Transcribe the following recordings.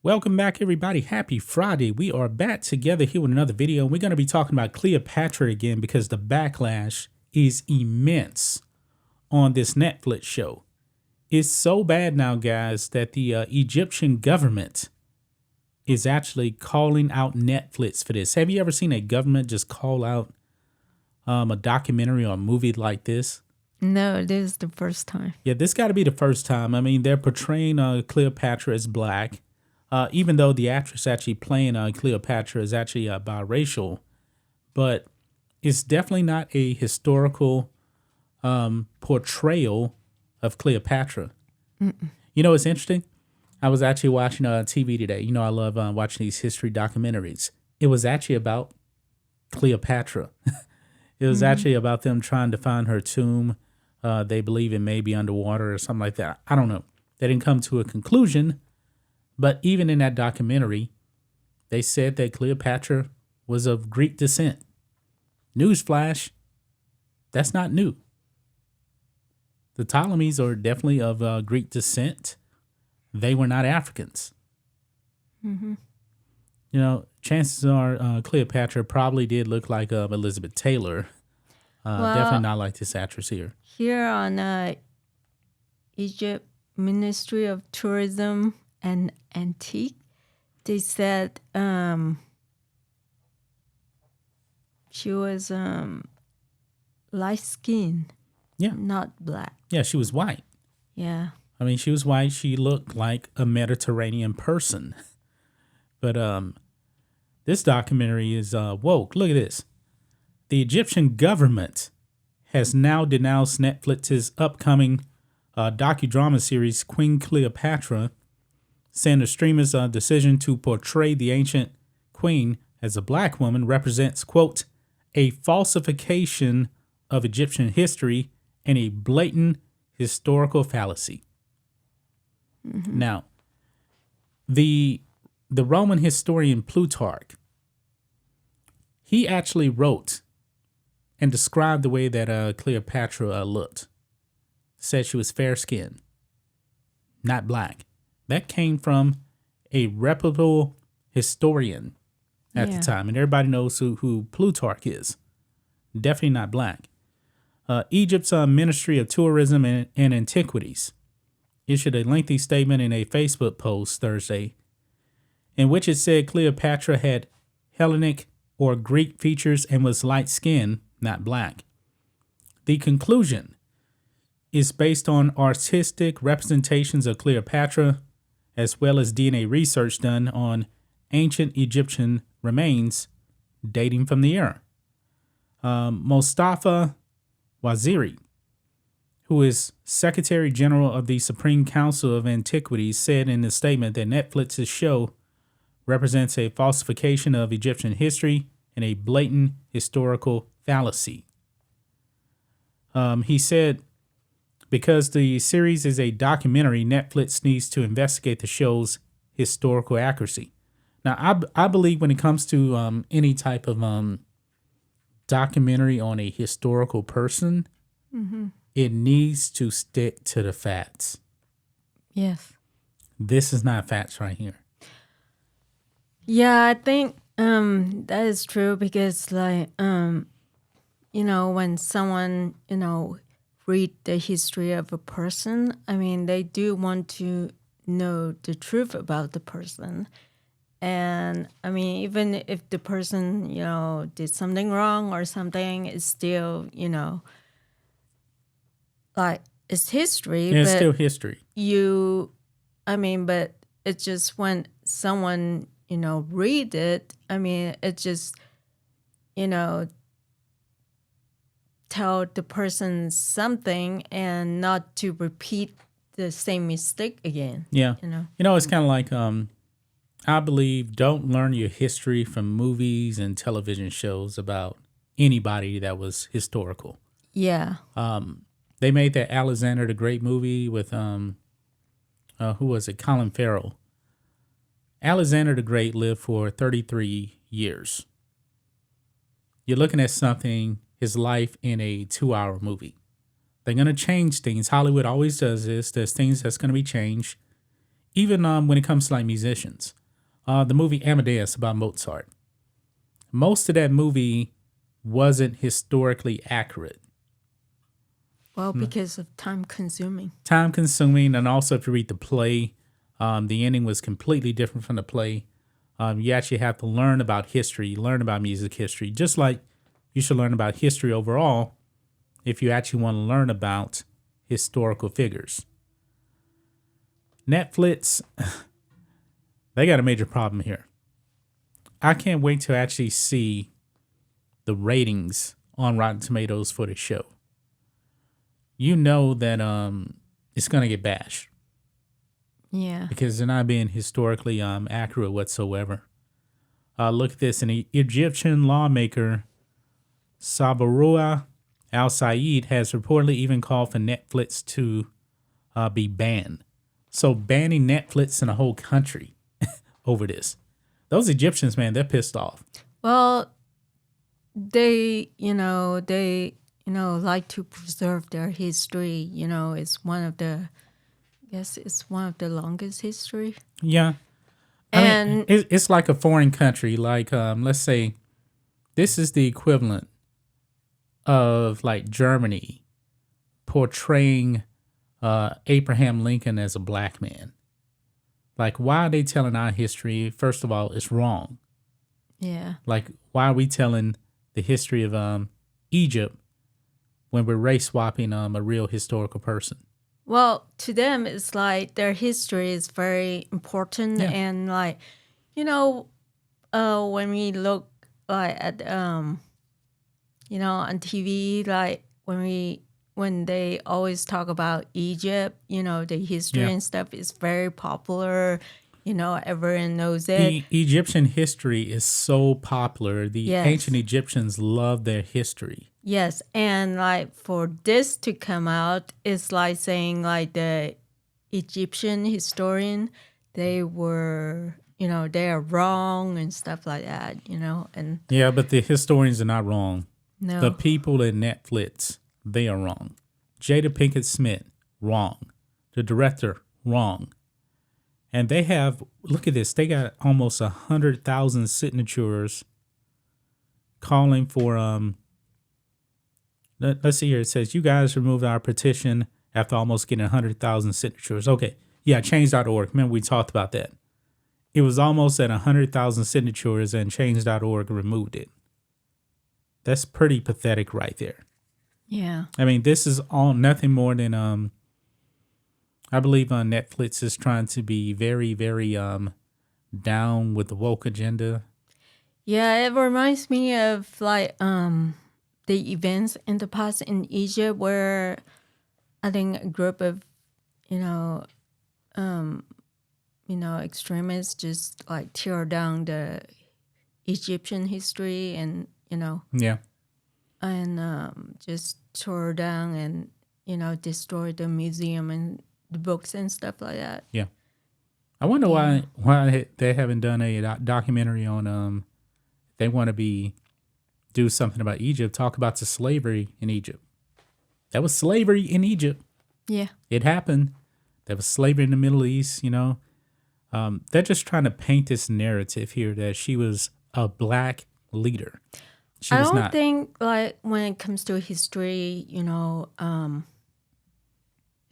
Welcome back, everybody. Happy Friday. We are back together here with another video. We're going to be talking about Cleopatra again because the backlash is immense on this Netflix show. It's so bad now, guys, that the Egyptian government is actually calling out Netflix for this. Have you ever seen a government just call out a documentary or a movie like this? No, this is the first time. Yeah, this got to be the first time. I mean, they're portraying Cleopatra as black. Even though the actress actually playing Cleopatra is actually biracial, but it's definitely not a historical portrayal of Cleopatra. Mm-mm. You know, it's interesting. I was actually watching TV today. You know, I love watching these history documentaries. It was actually about Cleopatra. It was actually about them trying to find her tomb. They believe it may be underwater or something like that. I don't know. They didn't come to a conclusion. But even in that documentary, they said that Cleopatra was of Greek descent. Newsflash, that's not new. The Ptolemies are definitely of Greek descent. They were not Africans. Mm-hmm. You know, chances are Cleopatra probably did look like Elizabeth Taylor. Definitely not like this actress here. Here on Egypt Ministry of Tourism and Antique, they said she was light skinned, not black. Yeah, she was white. Yeah. I mean, she was white. She looked like a Mediterranean person. But this documentary is woke. Look at this. The Egyptian government has now denounced Netflix's upcoming docudrama series, Queen Cleopatra, saying the streamer's decision to portray the ancient queen as a black woman represents, quote, a falsification of Egyptian history and a blatant historical fallacy. Mm-hmm. Now, the Roman historian Plutarch, he actually wrote and described the way that Cleopatra looked. Said she was fair-skinned, not black. That came from a reputable historian at the time. And everybody knows who Plutarch is. Definitely not black. Egypt's Ministry of Tourism and Antiquities issued a lengthy statement in a Facebook post Thursday in which it said Cleopatra had Hellenic or Greek features and was light-skinned, not black. The conclusion is based on artistic representations of Cleopatra, as well as DNA research done on ancient Egyptian remains dating from the era. Mustafa Waziri, who is Secretary General of the Supreme Council of Antiquities, said in a statement that Netflix's show represents a falsification of Egyptian history and a blatant historical fallacy. He said, because the series is a documentary, Netflix needs to investigate the show's historical accuracy. Now, I believe when it comes to any type of documentary on a historical person, it needs to stick to the facts. Yes. This is not facts right here. Yeah, I think that is true because, like, when someone, read the history of a person, I mean, they do want to know the truth about the person. And, I mean, even if the person, did something wrong or something, it's still, like, it's history. Yeah, it's still history. But it's just when someone, read it, I mean, it just, tell the person something and not to repeat the same mistake again. Yeah. It's kind of like, I believe, don't learn your history from movies and television shows about anybody that was historical. Yeah. They made that Alexander the Great movie with, who was it? Colin Farrell. Alexander the Great lived for 33 years. You're looking at something, his life in a 2-hour movie. They're going to change things. Hollywood always does this. There's things that's going to be changed. even when it comes to like musicians, the movie Amadeus about Mozart, most of that movie wasn't historically accurate. Well, because of time consuming. Time consuming, and also if you read the play, the ending was completely different from the play. You actually have to learn about history, learn about music history, just like you should learn about history overall if you actually want to learn about historical figures. Netflix, they got a major problem here. I can't wait to actually see the ratings on Rotten Tomatoes for the show. You know that it's gonna get bashed. Yeah. Because they're not being historically accurate whatsoever. Look at this. An Egyptian lawmaker, Sabarua al-Said, has reportedly even called for Netflix to be banned. So banning Netflix in a whole country over this. Those Egyptians, man, they're pissed off. Well, they like to preserve their history. It's one of the, I guess it's one of the longest history. Yeah. I mean, it's like a foreign country. Like, let's say this is the equivalent of like Germany portraying Abraham Lincoln as a black man. Like, why are they telling our history? First of all, it's wrong. Yeah. Like, why are we telling the history of Egypt when we're race swapping a real historical person? Well, to them, it's like their history is very important, and like, when we look like at on TV, like when they always talk about Egypt, the history and stuff is very popular. Everyone knows it. The Egyptian history is so popular. The ancient Egyptians love their history. Yes, and like for this to come out, it's like saying like the Egyptian historian, they were, they are wrong and stuff like that, and yeah, but the historians are not wrong. no, The people at Netflix, they are wrong. Jada Pinkett Smith, wrong. The director, wrong. And they have, look at this, they got almost 100,000 signatures calling for let's see here. It says, you guys removed our petition after almost getting 100,000 signatures. Okay. Yeah, change.org. Remember, we talked about that. It was almost at 100,000 signatures and change.org removed it. That's pretty pathetic right there. yeah. I mean, this is all nothing more than, I believe Netflix is trying to be very, very down with the woke agenda. Yeah, it reminds me of like the events in the past in Egypt where I think a group of extremists just like tear down the Egyptian history and just tore down and destroy the museum and the books and stuff like that. Yeah, I wonder why they haven't done a documentary on they want to do something about Egypt, talk about the slavery in Egypt. That was slavery in Egypt. Yeah. It happened. There was slavery in the Middle East, They're just trying to paint this narrative here that she was a black leader. She was not. I don't think, like, when it comes to history,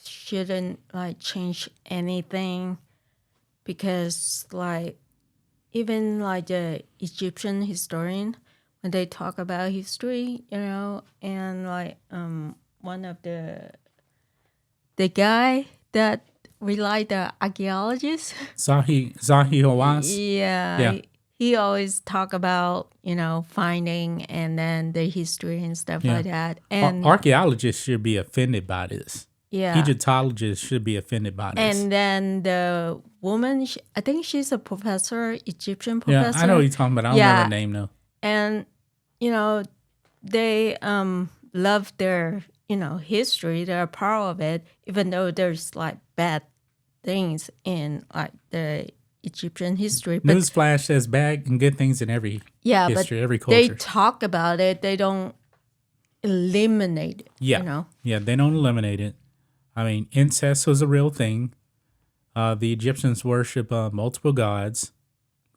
shouldn't, like, change anything because, like, even, like, the Egyptian historian, when they talk about history, and, like, one of the guy that we like, the archaeologist. Zahi Hawass. Yeah. He always talk about, finding and then the history and stuff like that. And archaeologists should be offended by this. Yeah. Egyptologists should be offended by this. And then the woman, I think she's a professor, Egyptian professor. Yeah, I know what you're talking about. I don't remember her name, though. And, they love their, history. They're a part of it, even though there's, like, bad things in, like, the Egyptian history. But newsflash, there's bad and good things in every history, every culture. They talk about it. They don't eliminate it. Yeah. Yeah, they don't eliminate it. I mean, incest was a real thing. The Egyptians worship multiple gods,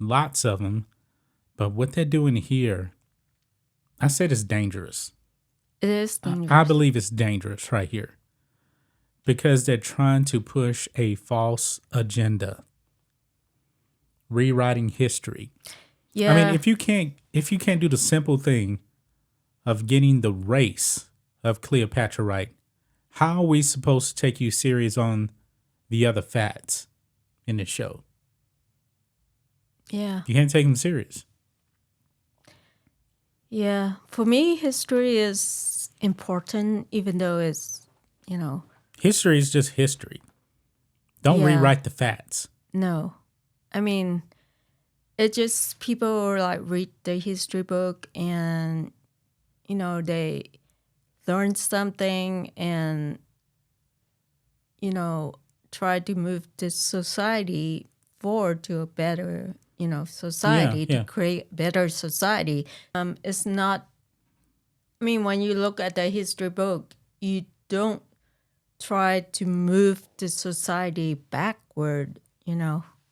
lots of them. But what they're doing here, I said it's dangerous. It is dangerous. I believe it's dangerous right here because they're trying to push a false agenda, rewriting history. Yeah. I mean, if you can't do the simple thing of getting the race of Cleopatra right, how are we supposed to take you serious on the other facts in this show? Yeah. You can't take them serious. Yeah. For me, history is important, even though it's, History is just history. Don't Yeah. rewrite the facts. no. I mean, it just people like read the history book and, they learn something and, try to move this society forward to a better, society, Yeah. to create better society. It's not, I mean, when you look at the history book, you don't try to move the society backward,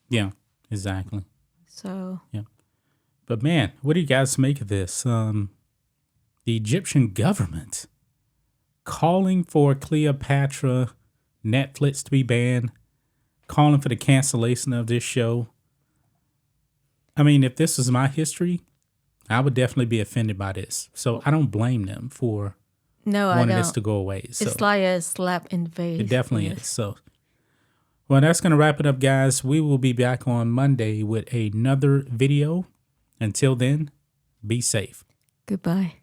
Yeah, exactly. So, Yeah. But man, what do you guys make of this? The Egyptian government calling for Cleopatra Netflix to be banned, calling for the cancellation of this show. I mean, if this was my history, I would definitely be offended by this. So I don't blame them for no, I wanting don't. this to go away. So It's like a slap in the face. it definitely Yes. is. So, well, that's going to wrap it up, guys. We will be back on Monday with another video. Until then, be safe. Goodbye.